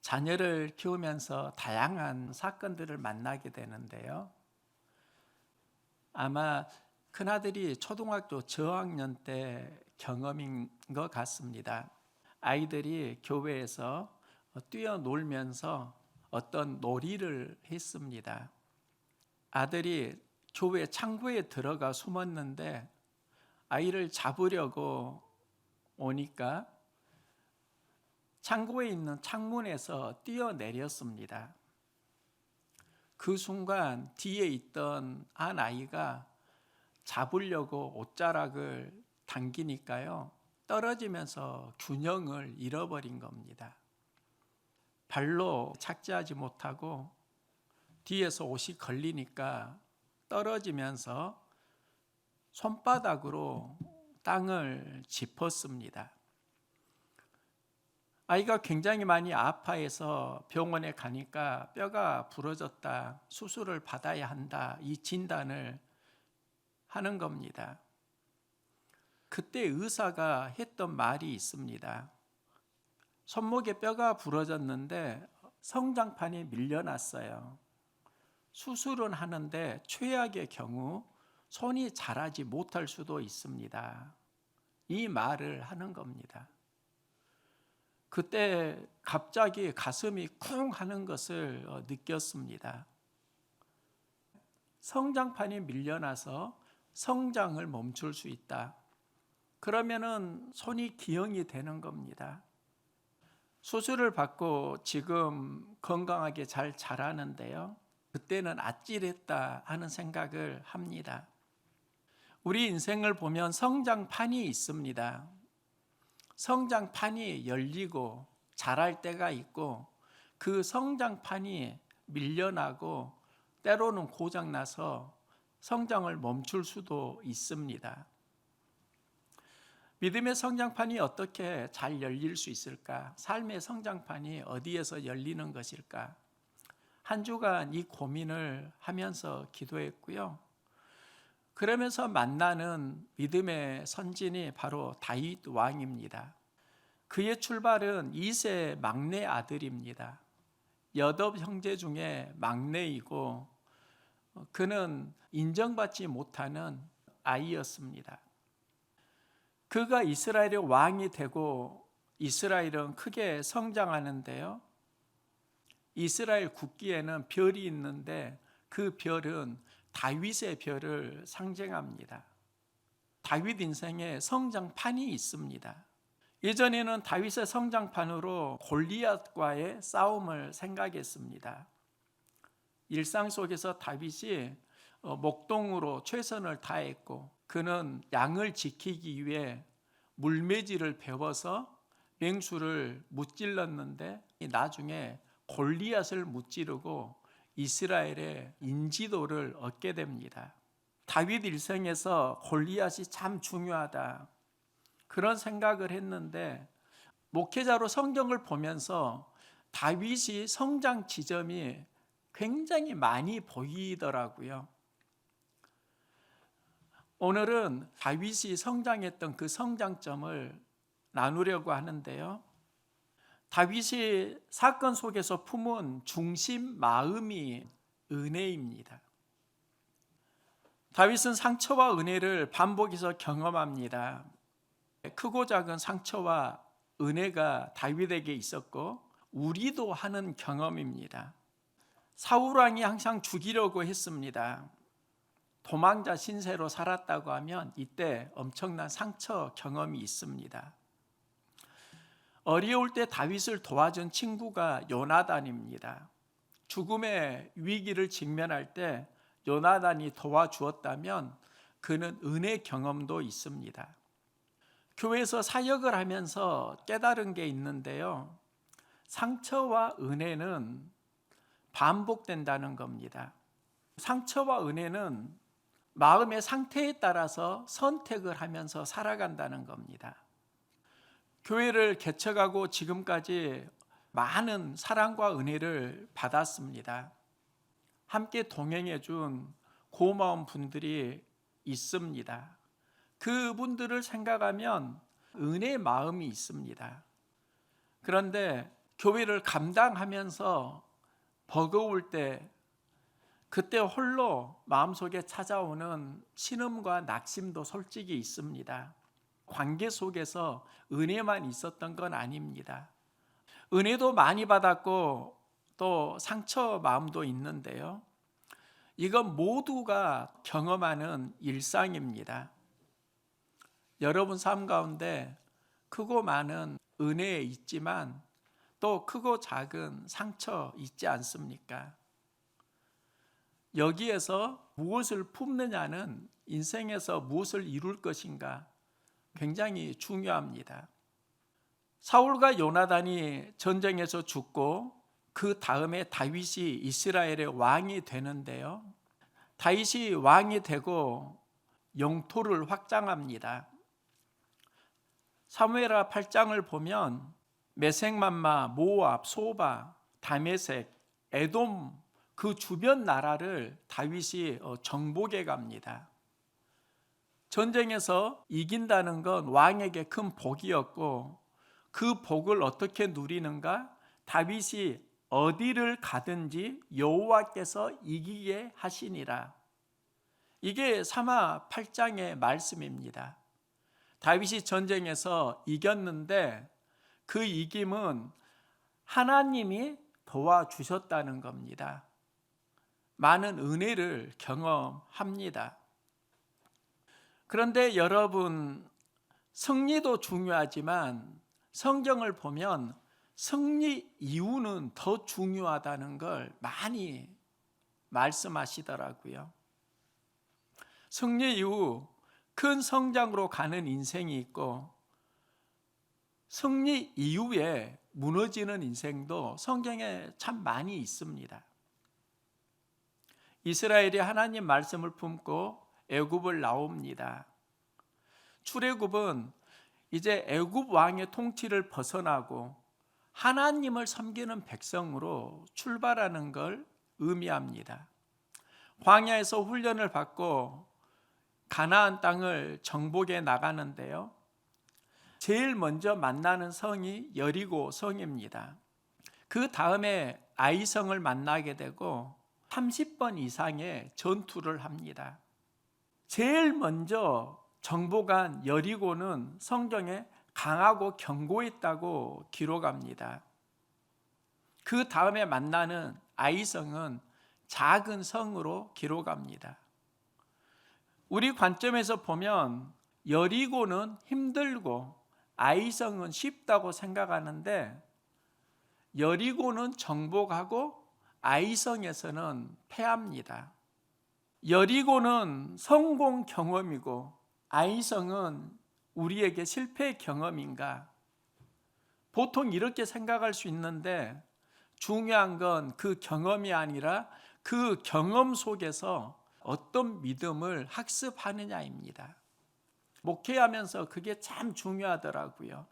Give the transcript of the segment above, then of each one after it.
자녀를 키우면서 다양한 사건들을 만나게 되는데요. 아마 큰아들이 초등학교 저학년 때 경험인 것 같습니다. 아이들이 교회에서 뛰어놀면서 어떤 놀이를 했습니다. 아들이 교회 창고에 들어가 숨었는데 아이를 잡으려고 오니까 창고에 있는 창문에서 뛰어내렸습니다. 그 순간 뒤에 있던 한 아이가 잡으려고 옷자락을 당기니까요, 떨어지면서 균형을 잃어버린 겁니다. 발로 착지하지 못하고 뒤에서 옷이 걸리니까 떨어지면서 손바닥으로 땅을 짚었습니다. 아이가 굉장히 많이 아파해서 병원에 가니까 뼈가 부러졌다, 수술을 받아야 한다, 이 진단을 하는 겁니다. 그때 의사가 했던 말이 있습니다. 손목에 뼈가 부러졌는데 성장판이 밀려났어요. 수술은 하는데 최악의 경우 손이 자라지 못할 수도 있습니다. 이 말을 하는 겁니다. 그때 갑자기 가슴이 쿵 하는 것을 느꼈습니다. 성장판이 밀려나서 성장을 멈출 수 있다. 그러면은 손이 기형이 되는 겁니다. 수술을 받고 지금 건강하게 잘 자라는데요, 그때는 아찔했다 하는 생각을 합니다. 우리 인생을 보면 성장판이 있습니다. 성장판이 열리고 자랄 때가 있고, 그 성장판이 밀려나고 때로는 고장나서 성장을 멈출 수도 있습니다. 믿음의 성장판이 어떻게 잘 열릴 수 있을까? 삶의 성장판이 어디에서 열리는 것일까? 한 주간 이 고민을 하면서 기도했고요. 그러면서 만나는 믿음의 선진이 바로 다윗 왕입니다. 그의 출발은 2세 막내 아들입니다. 8 형제 중에 막내이고 그는 인정받지 못하는 아이였습니다. 그가 이스라엘의 왕이 되고 이스라엘은 크게 성장하는데요, 이스라엘 국기에는 별이 있는데 그 별은 다윗의 별을 상징합니다. 다윗 인생에 성장판이 있습니다. 예전에는 다윗의 성장판으로 골리앗과의 싸움을 생각했습니다. 일상 속에서 다윗이 목동으로 최선을 다했고, 그는 양을 지키기 위해 물매질을 배워서 맹수를 무찔렀는데 나중에 골리앗을 무찌르고 이스라엘의 인지도를 얻게 됩니다. 다윗 일생에서 골리앗이 참 중요하다, 그런 생각을 했는데 목회자로 성경을 보면서 다윗이 성장 지점이 굉장히 많이 보이더라고요. 오늘은 다윗이 성장했던 그 성장점을 나누려고 하는데요, 다윗이 사건 속에서 품은 중심 마음이 은혜입니다. 다윗은 상처와 은혜를 반복해서 경험합니다. 크고 작은 상처와 은혜가 다윗에게 있었고 우리도 하는 경험입니다. 사울 왕이 항상 죽이려고 했습니다. 도망자 신세로 살았다고 하면 이때 엄청난 상처 경험이 있습니다. 어려울 때 다윗을 도와준 친구가 요나단입니다. 죽음의 위기를 직면할 때 요나단이 도와주었다면 그는 은혜 경험도 있습니다. 교회에서 사역을 하면서 깨달은 게 있는데요, 상처와 은혜는 반복된다는 겁니다. 상처와 은혜는 마음의 상태에 따라서 선택을 하면서 살아간다는 겁니다. 교회를 개척하고 지금까지 많은 사랑과 은혜를 받았습니다. 함께 동행해 준 고마운 분들이 있습니다. 그분들을 생각하면 은혜의 마음이 있습니다. 그런데 교회를 감당하면서 버거울 때, 그때 홀로 마음속에 찾아오는 신음과 낙심도 솔직히 있습니다. 관계 속에서 은혜만 있었던 건 아닙니다. 은혜도 많이 받았고 또 상처 마음도 있는데요. 이건 모두가 경험하는 일상입니다. 여러분 삶 가운데 크고 많은 은혜 있지만 또 크고 작은 상처 있지 않습니까? 여기에서 무엇을 품느냐는 인생에서 무엇을 이룰 것인가 굉장히 중요합니다. 사울과 요나단이 전쟁에서 죽고 그 다음에 다윗이 이스라엘의 왕이 되는데요. 다윗이 왕이 되고 영토를 확장합니다. 사무엘하 8장을 보면 메섹맘마, 모압, 소바, 다메섹, 에돔 그 주변 나라를 다윗이 정복해 갑니다. 전쟁에서 이긴다는 건 왕에게 큰 복이었고 그 복을 어떻게 누리는가? 다윗이 어디를 가든지 여호와께서 이기게 하시니라. 이게 사마 8장의 말씀입니다. 다윗이 전쟁에서 이겼는데 그 이김은 하나님이 도와주셨다는 겁니다. 많은 은혜를 경험합니다. 그런데 여러분, 승리도 중요하지만 성경을 보면 승리 이유는 더 중요하다는 걸 많이 말씀하시더라고요. 승리 이후 큰 성장으로 가는 인생이 있고 승리 이후에 무너지는 인생도 성경에 참 많이 있습니다. 이스라엘이 하나님 말씀을 품고 애굽을 나옵니다. 출애굽은 이제 애굽 왕의 통치를 벗어나고 하나님을 섬기는 백성으로 출발하는 걸 의미합니다. 광야에서 훈련을 받고 가나안 땅을 정복해 나가는데요. 제일 먼저 만나는 성이 여리고 성입니다. 그 다음에 아이성을 만나게 되고 30번 이상의 전투를 합니다. 제일 먼저 정복한 여리고는 성경에 강하고 견고했다고 기록합니다. 그 다음에 만나는 아이성은 작은 성으로 기록합니다. 우리 관점에서 보면 여리고는 힘들고 아이성은 쉽다고 생각하는데 여리고는 정복하고 아이성에서는 패합니다. 여리고는 성공 경험이고 아이성은 우리에게 실패 경험인가? 보통 이렇게 생각할 수 있는데 중요한 건 그 경험이 아니라 그 경험 속에서 어떤 믿음을 학습하느냐입니다. 목회하면서 그게 참 중요하더라고요.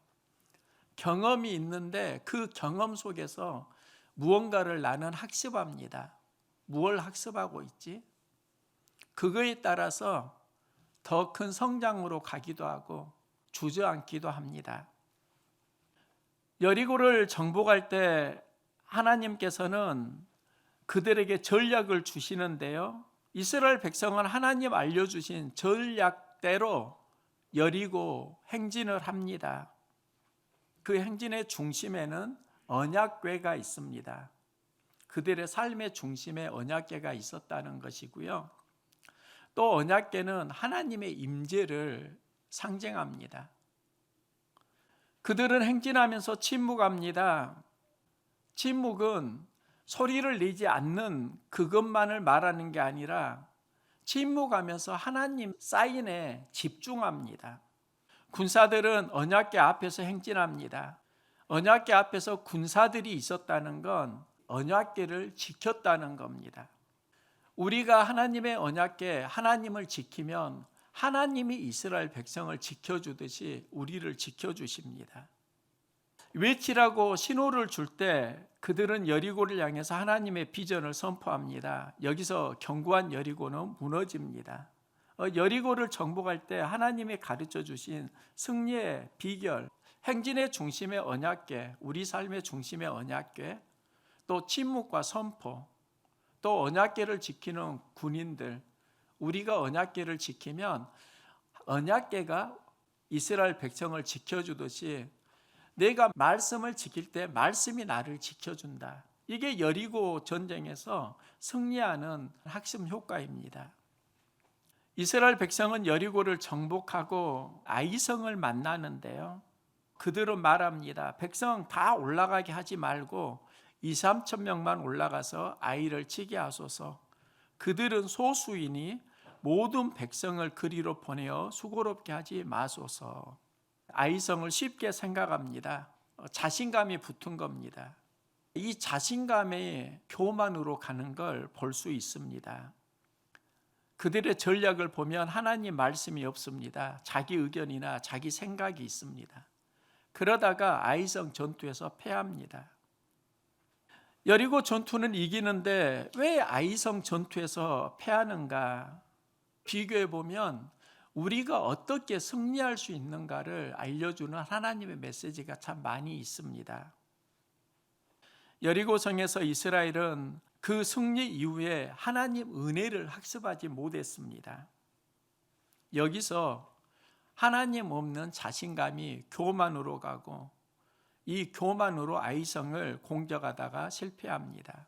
경험이 있는데 그 경험 속에서 무언가를 나는 학습합니다. 무엇을 학습하고 있지? 그거에 따라서 더 큰 성장으로 가기도 하고 주저앉기도 합니다. 여리고를 정복할 때 하나님께서는 그들에게 전략을 주시는데요. 이스라엘 백성은 하나님 알려주신 전략대로 여리고 행진을 합니다. 그 행진의 중심에는 언약궤가 있습니다. 그들의 삶의 중심에 언약궤가 있었다는 것이고요. 또 언약궤는 하나님의 임재를 상징합니다. 그들은 행진하면서 침묵합니다. 침묵은 소리를 내지 않는 그것만을 말하는 게 아니라 침묵하면서 하나님 사인에 집중합니다. 군사들은 언약궤 앞에서 행진합니다. 언약궤 앞에서 군사들이 있었다는 건 언약궤를 지켰다는 겁니다. 우리가 하나님의 언약궤, 하나님을 지키면 하나님이 이스라엘 백성을 지켜주듯이 우리를 지켜주십니다. 외치라고 신호를 줄 때 그들은 여리고를 향해서 하나님의 비전을 선포합니다. 여기서 견고한 여리고는 무너집니다. 여리고를 정복할 때 하나님이 가르쳐 주신 승리의 비결, 행진의 중심의 언약궤, 우리 삶의 중심의 언약궤, 또 침묵과 선포, 또 언약궤를 지키는 군인들, 우리가 언약궤를 지키면 언약궤가 이스라엘 백성을 지켜주듯이 내가 말씀을 지킬 때 말씀이 나를 지켜준다. 이게 여리고 전쟁에서 승리하는 핵심 효과입니다. 이스라엘 백성은 여리고를 정복하고 아이성을 만나는데요. 그들은 말합니다. 백성 다 올라가게 하지 말고 2~3천 명만 올라가서 아이를 치게 하소서. 그들은 소수이니 모든 백성을 그리로 보내어 수고롭게 하지 마소서. 아이성을 쉽게 생각합니다. 자신감이 붙은 겁니다. 이 자신감의 교만으로 가는 걸 볼 수 있습니다. 그들의 전략을 보면 하나님 말씀이 없습니다. 자기 의견이나 자기 생각이 있습니다. 그러다가 아이성 전투에서 패합니다. 여리고 전투는 이기는데 왜 아이성 전투에서 패하는가? 비교해 보면 우리가 어떻게 승리할 수 있는가를 알려주는 하나님의 메시지가 참 많이 있습니다. 여리고성에서 이스라엘은 그 승리 이후에 하나님 은혜를 학습하지 못했습니다. 여기서 하나님 없는 자신감이 교만으로 가고 이 교만으로 아이성을 공격하다가 실패합니다.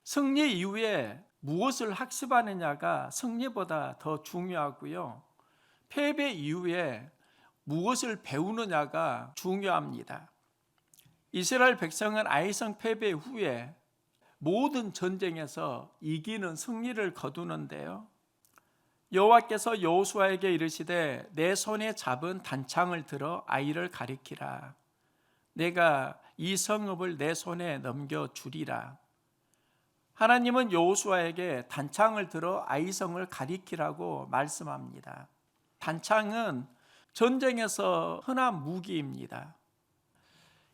승리 이후에 무엇을 학습하느냐가 승리보다 더 중요하고요. 패배 이후에 무엇을 배우느냐가 중요합니다. 이스라엘 백성은 아이성 패배 후에 모든 전쟁에서 이기는 승리를 거두는데요. 여호와께서 여호수아에게 이르시되 내 손에 잡은 단창을 들어 아이를 가리키라. 내가 이 성읍을 내 손에 넘겨주리라. 하나님은 여호수아에게 단창을 들어 아이성을 가리키라고 말씀합니다. 단창은 전쟁에서 흔한 무기입니다.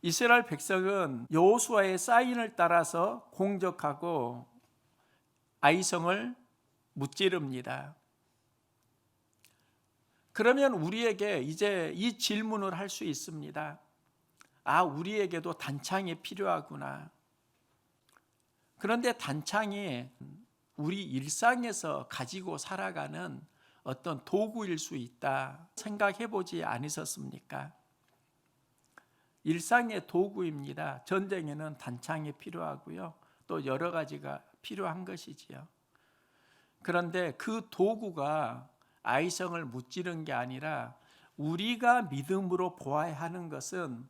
이스라엘 백성은 여호수아의 사인을 따라서 공격하고 아이성을 무찌릅니다. 그러면 우리에게 이제 이 질문을 할 수 있습니다. 우리에게도 단창이 필요하구나. 그런데 단창이 우리 일상에서 가지고 살아가는 어떤 도구일 수 있다 생각해 보지 않으셨습니까? 일상의 도구입니다. 전쟁에는 단창이 필요하고요. 또 여러 가지가 필요한 것이지요. 그런데 그 도구가 아이성을 무찌른 게 아니라 우리가 믿음으로 보아야 하는 것은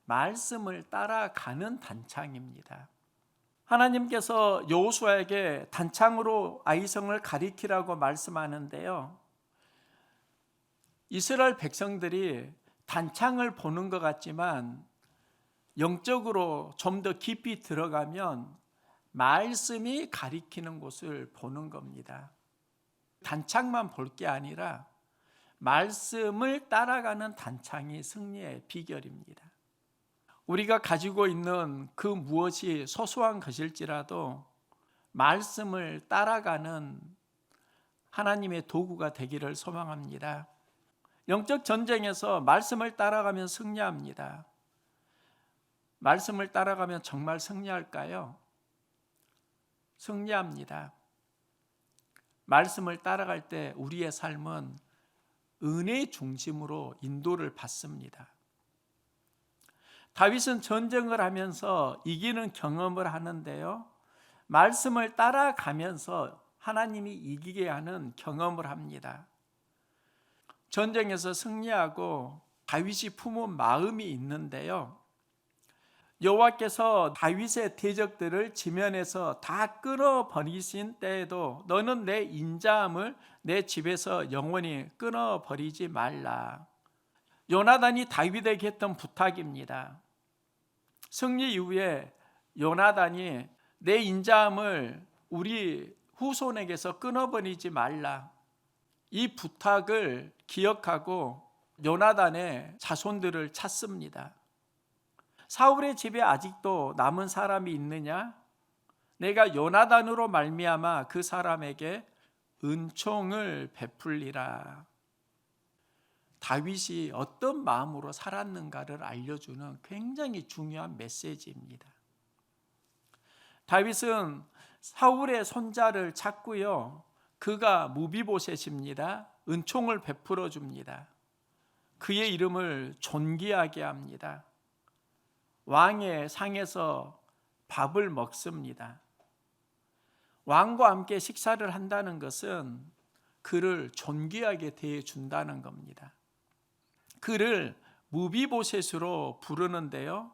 말씀을 따라가는 단창입니다. 하나님께서 여호수아에게 단창으로 아이성을 가리키라고 말씀하는데요. 이스라엘 백성들이 단창을 보는 것 같지만 영적으로 좀 더 깊이 들어가면 말씀이 가리키는 곳을 보는 겁니다. 단창만 볼 게 아니라 말씀을 따라가는 단창이 승리의 비결입니다. 우리가 가지고 있는 그 무엇이 소소한 것일지라도 말씀을 따라가는 하나님의 도구가 되기를 소망합니다. 영적 전쟁에서 말씀을 따라가면 승리합니다. 말씀을 따라가면 정말 승리할까요? 승리합니다. 말씀을 따라갈 때 우리의 삶은 은혜 중심으로 인도를 받습니다. 다윗은 전쟁을 하면서 이기는 경험을 하는데요. 말씀을 따라가면서 하나님이 이기게 하는 경험을 합니다. 전쟁에서 승리하고 다윗이 품은 마음이 있는데요. 여호와께서 다윗의 대적들을 지면에서 다 끊어버리신 때에도 너는 내 인자함을 내 집에서 영원히 끊어버리지 말라. 요나단이 다윗에게 했던 부탁입니다. 승리 이후에 요나단이 내 인자함을 우리 후손에게서 끊어버리지 말라. 이 부탁을 기억하고 요나단의 자손들을 찾습니다. 사울의 집에 아직도 남은 사람이 있느냐? 내가 요나단으로 말미암아 그 사람에게 은총을 베풀리라. 다윗이 어떤 마음으로 살았는가를 알려주는 굉장히 중요한 메시지입니다. 다윗은 사울의 손자를 찾고요, 그가 무비보셋입니다. 은총을 베풀어 줍니다. 그의 이름을 존귀하게 합니다. 왕의 상에서 밥을 먹습니다. 왕과 함께 식사를 한다는 것은 그를 존귀하게 대해준다는 겁니다. 그를 무비보셋으로 부르는데요,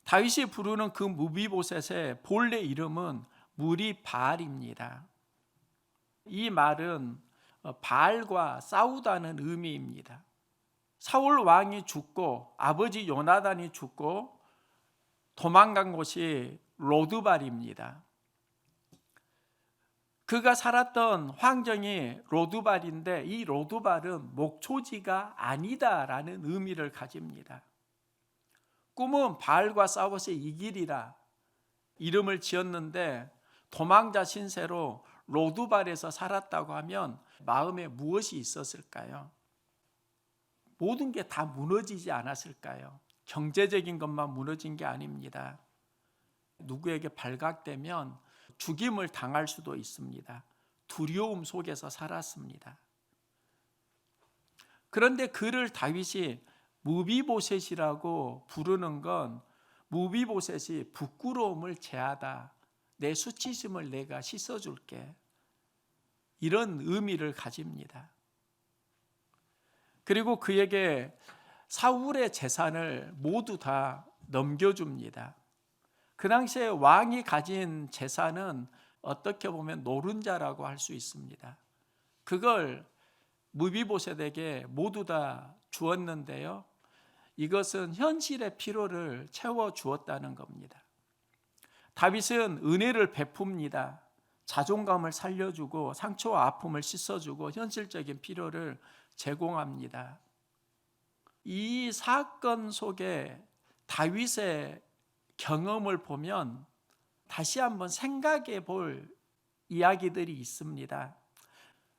다윗이 부르는 그 무비보셋의 본래 이름은 무리바알입니다. 이 말은 바알과 싸우다는 의미입니다. 사울 왕이 죽고 아버지 요나단이 죽고 도망간 곳이 로드발입니다. 그가 살았던 황정이 로드발인데, 이 로드발은 목초지가 아니다라는 의미를 가집니다. 꿈은 바알과 싸워서 이기리라 이름을 지었는데, 도망자 신세로 로드발에서 살았다고 하면 마음에 무엇이 있었을까요? 모든 게 다 무너지지 않았을까요? 경제적인 것만 무너진 게 아닙니다. 누구에게 발각되면 죽임을 당할 수도 있습니다. 두려움 속에서 살았습니다. 그런데 그를 다윗이 무비보셋이라고 부르는 건, 무비보셋이 부끄러움을 제하다, 내 수치심을 내가 씻어줄게, 이런 의미를 가집니다. 그리고 그에게 사울의 재산을 모두 다 넘겨줍니다. 그 당시에 왕이 가진 재산은 어떻게 보면 노른자라고 할 수 있습니다. 그걸 무비보셋에게 모두 다 주었는데요, 이것은 현실의 필요를 채워 주었다는 겁니다. 다윗은 은혜를 베풉니다. 자존감을 살려주고 상처와 아픔을 씻어주고 현실적인 필요를 제공합니다. 이 사건 속에 다윗의 경험을 보면 다시 한번 생각해 볼 이야기들이 있습니다.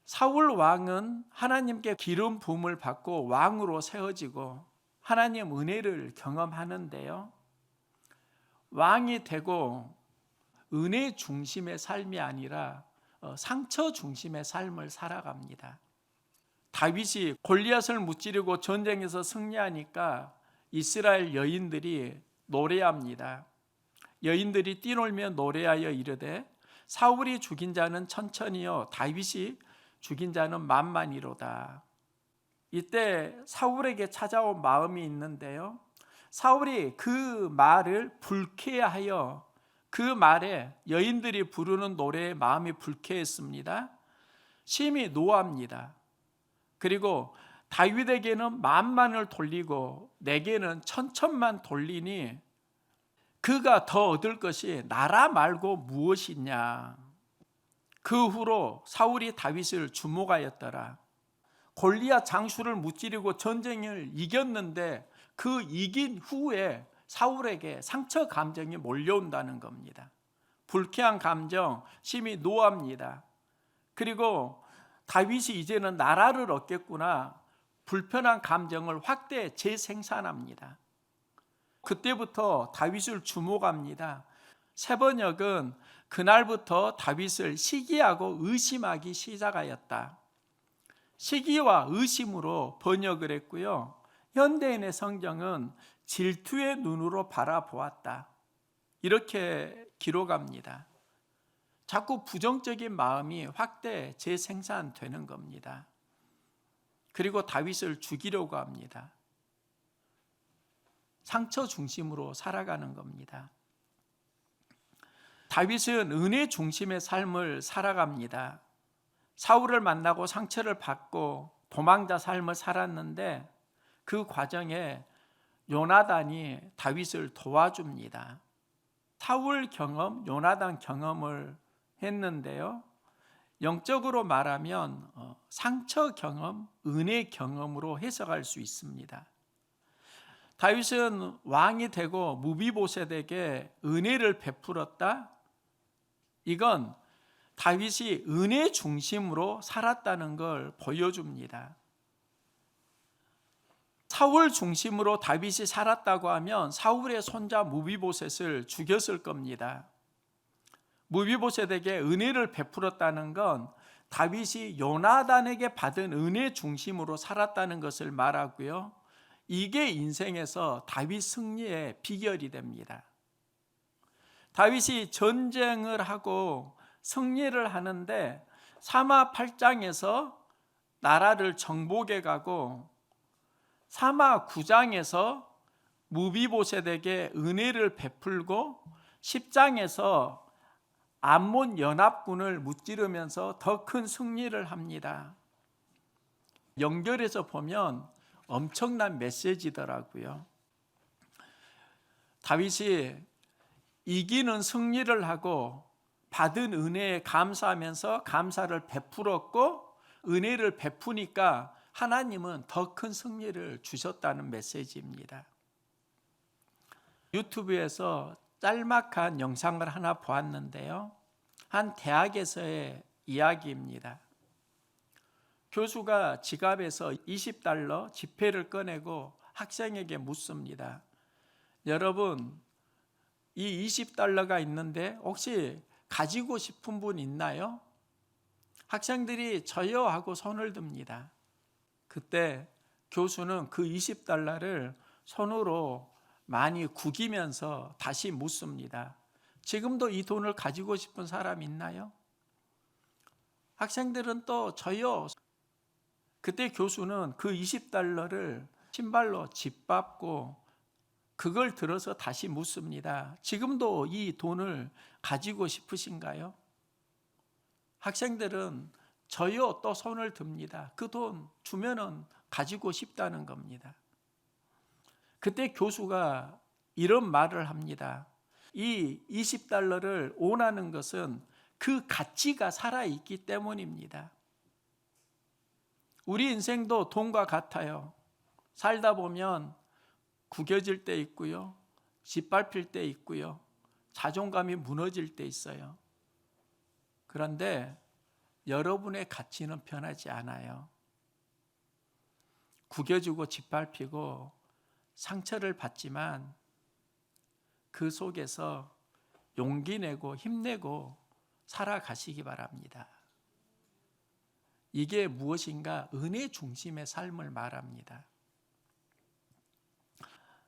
사울 왕은 하나님께 기름 부음을 받고 왕으로 세워지고 하나님 은혜를 경험하는데요, 왕이 되고 은혜 중심의 삶이 아니라 상처 중심의 삶을 살아갑니다. 다윗이 골리앗을 무찌르고 전쟁에서 승리하니까 이스라엘 여인들이 노래합니다. 여인들이 뛰놀며 노래하여 이르되 사울이 죽인 자는 천천히요 다윗이 죽인 자는 만만이로다. 이때 사울에게 찾아온 마음이 있는데요, 사울이 그 말을 불쾌하여 그 말에 여인들이 부르는 노래에 마음이 불쾌했습니다. 심히 노합니다. 그리고 다윗에게는 만만을 돌리고 내게는 천천만 돌리니 그가 더 얻을 것이 나라 말고 무엇이냐. 그 후로 사울이 다윗을 주목하였더라. 골리앗 장수를 무찌르고 전쟁을 이겼는데 그 이긴 후에 사울에게 상처 감정이 몰려온다는 겁니다. 불쾌한 감정, 심히 노합니다. 그리고 다윗이 이제는 나라를 얻겠구나, 불편한 감정을 확대 재생산합니다. 그때부터 다윗을 주목합니다. 세번역은 그날부터 다윗을 시기하고 의심하기 시작하였다. 시기와 의심으로 번역을 했고요, 현대인의 성경은 질투의 눈으로 바라보았다, 이렇게 기록합니다. 자꾸 부정적인 마음이 확대 재생산되는 겁니다. 그리고 다윗을 죽이려고 합니다. 상처 중심으로 살아가는 겁니다. 다윗은 은혜 중심의 삶을 살아갑니다. 사울을 만나고 상처를 받고 도망자 삶을 살았는데 그 과정에 요나단이 다윗을 도와줍니다. 사울 경험, 요나단 경험을 했는데요, 영적으로 말하면 상처 경험, 은혜 경험으로 해석할 수 있습니다. 다윗은 왕이 되고 무비보셋에게 은혜를 베풀었다. 이건 다윗이 은혜 중심으로 살았다는 걸 보여줍니다. 사울 중심으로 다윗이 살았다고 하면 사울의 손자 무비보셋을 죽였을 겁니다. 무비보셋에게 은혜를 베풀었다는 건 다윗이 요나단에게 받은 은혜 중심으로 살았다는 것을 말하고요. 이게 인생에서 다윗 승리의 비결이 됩니다. 다윗이 전쟁을 하고 승리를 하는데 사마 8장에서 나라를 정복해 가고 사마 9장에서 무비보셋에게 은혜를 베풀고 10장에서 암몬 연합군을 무찌르면서 더 큰 승리를 합니다. 연결해서 보면 엄청난 메시지더라고요. 다윗이 이기는 승리를 하고 받은 은혜에 감사하면서 감사를 베풀었고 은혜를 베푸니까 하나님은 더 큰 승리를 주셨다는 메시지입니다. 유튜브에서 짤막한 영상을 하나 보았는데요. 한 대학에서의 이야기입니다. 교수가 지갑에서 $20 지폐를 꺼내고 학생에게 묻습니다. 여러분, 이 $20가 있는데 혹시 가지고 싶은 분 있나요? 학생들이 저요 하고 손을 듭니다. 그때 교수는 그 $20를 손으로 많이 구기면서 다시 묻습니다. 지금도 이 돈을 가지고 싶은 사람 있나요? 학생들은 또 저요. 그때 교수는 그 $20를 신발로 짓밟고 그걸 들어서 다시 묻습니다. 지금도 이 돈을 가지고 싶으신가요? 학생들은 저요 또 손을 듭니다. 그 돈 주면은 가지고 싶다는 겁니다. 그때 교수가 이런 말을 합니다. 이 $20를 원하는 것은 그 가치가 살아있기 때문입니다. 우리 인생도 돈과 같아요. 살다 보면 구겨질 때 있고요. 짓밟힐 때 있고요. 자존감이 무너질 때 있어요. 그런데 여러분의 가치는 변하지 않아요. 구겨지고 짓밟히고 상처를 받지만 그 속에서 용기 내고 힘내고 살아가시기 바랍니다. 이게 무엇인가? 은혜 중심의 삶을 말합니다.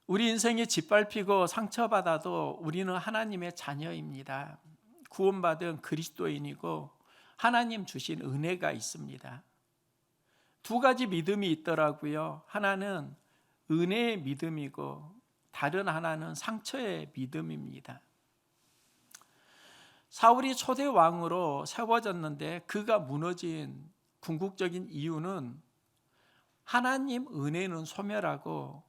우리 인생이 짓밟히고 상처받아도 우리는 하나님의 자녀입니다. 구원받은 그리스도인이고 하나님 주신 은혜가 있습니다. 두 가지 믿음이 있더라고요. 하나는 은혜의 믿음이고 다른 하나는 상처의 믿음입니다. 사울이 초대 왕으로 세워졌는데 그가 무너진 궁극적인 이유는 하나님 은혜는 소멸하고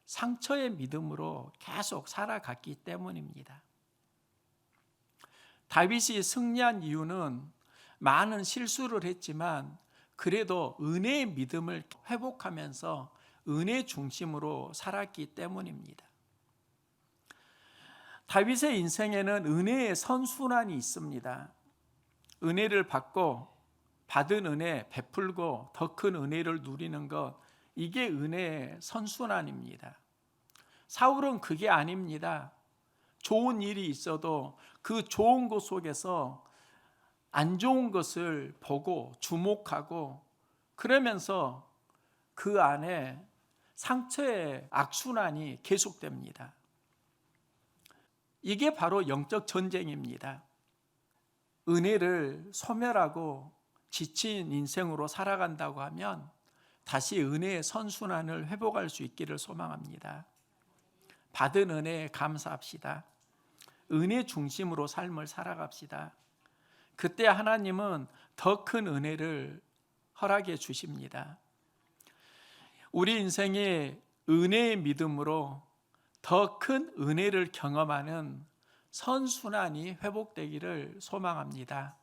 상처의 믿음으로 계속 살아갔기 때문입니다. 다윗이 승리한 이유는 많은 실수를 했지만 그래도 은혜의 믿음을 회복하면서 은혜 중심으로 살았기 때문입니다. 다윗의 인생에는 은혜의 선순환이 있습니다. 은혜를 받고 받은 은혜 베풀고 더 큰 은혜를 누리는 것, 이게 은혜의 선순환입니다. 사울은 그게 아닙니다. 좋은 일이 있어도 그 좋은 것 속에서 안 좋은 것을 보고 주목하고 그러면서 그 안에 상처의 악순환이 계속됩니다. 이게 바로 영적 전쟁입니다. 은혜를 소멸하고 지친 인생으로 살아간다고 하면 다시 은혜의 선순환을 회복할 수 있기를 소망합니다. 받은 은혜에 감사합시다. 은혜 중심으로 삶을 살아갑시다. 그때 하나님은 더 큰 은혜를 허락해 주십니다. 우리 인생이 은혜의 믿음으로 더 큰 은혜를 경험하는 선순환이 회복되기를 소망합니다.